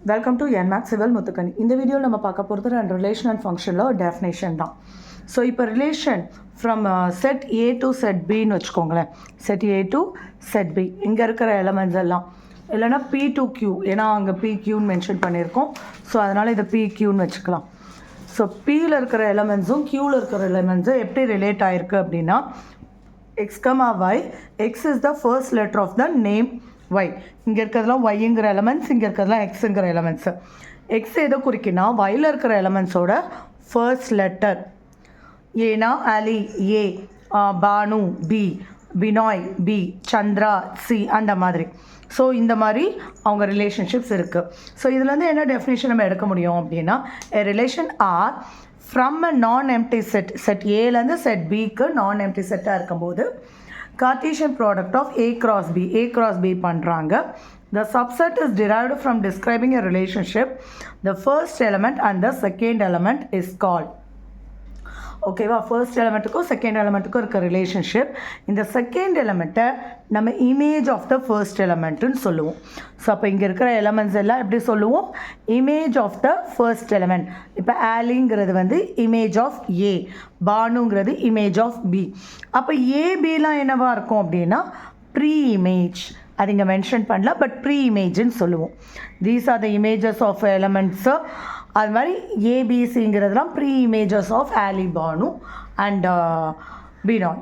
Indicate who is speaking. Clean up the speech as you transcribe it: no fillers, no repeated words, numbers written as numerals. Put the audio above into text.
Speaker 1: Welcome to என்மேக்ஸ் civil Muthukani. இந்த வீடியோவில் நம்ம பார்க்க போகிறது அண்ட் ரிலேஷன் அண்ட் ஃபங்க்ஷனில் ஒரு டெஃபினேஷன் தான். ஸோ இப்போ relation from set A to set பின்னு வச்சுக்கோங்களேன். Set A to set B, இங்கே இருக்கிற எலமெண்ட்ஸ் எல்லாம் இல்லைனா பி டு கியூ, ஏன்னா அங்கே பி கியூன்னு மென்ஷன் பண்ணியிருக்கோம். ஸோ அதனால் இதை பி கியூன்னு வச்சுக்கலாம். ஸோ பியில் இருக்கிற எலமெண்ட்ஸும் கியூவில் இருக்கிற எலமெண்ட்ஸும் எப்படி ரிலேட் ஆகிருக்கு அப்படின்னா, x comma y, x is the first letter of the name y. இங்கே இருக்கிறதுலாம் ஒய்ங்கிற எலமெண்ட்ஸ், இங்கே இருக்கிறதுலாம் எக்ஸுங்கிற எலமெண்ட்ஸு. எக்ஸ் எதை குறிக்கினா ஒயில் இருக்கிற எலமெண்ட்ஸோட ஃபர்ஸ்ட் லெட்டர். ஏனா Ali A, Banu B, Binoy B, Chandra C, அந்த மாதிரி. ஸோ இந்த மாதிரி அவங்க ரிலேஷன்ஷிப்ஸ் இருக்குது. ஸோ இதுலேருந்து என்ன டெஃபினேஷன் நம்ம எடுக்க முடியும் அப்படின்னா, a relation R from a non empty set, set ஏலேருந்து செட் பிக்கு நான் எம்டி செட்டாக இருக்கும்போது Cartesian product of A cross B பண்ணுறாங்க. The subset is derived from describing a relationship. The first element and the second element is called. ஓகேவா, first எலமெண்ட்டுக்கும் second எலமெண்ட்டுக்கும் இருக்க relationship. இந்த செகண்ட் எலமெண்ட்டை நம்ம இமேஜ் ஆஃப் த ஃபர்ஸ்ட் எலமெண்ட்டுன்னு சொல்லுவோம். ஸோ அப்போ இங்கே இருக்கிற எலமெண்ட்ஸ் எல்லாம் எப்படி சொல்லுவோம்? Image of the first element. இப்போ ஆலிங்கிறது வந்து இமேஜ் ஆஃப் ஏ, பானுங்கிறது இமேஜ் ஆஃப் பி. அப்போ ஏபிலாம் என்னவா இருக்கும் அப்படின்னா ப்ரீ இமேஜ். அது இங்கே மென்ஷன் பண்ணல, பட் ப்ரீ இமேஜ்னு சொல்லுவோம். These are the images of elements. அது மாதிரி ஏபிசிங்கிறதுலாம் ப்ரீ இமேஜஸ் ஆஃப் ஆலி, பானு அண்ட் பினாய்.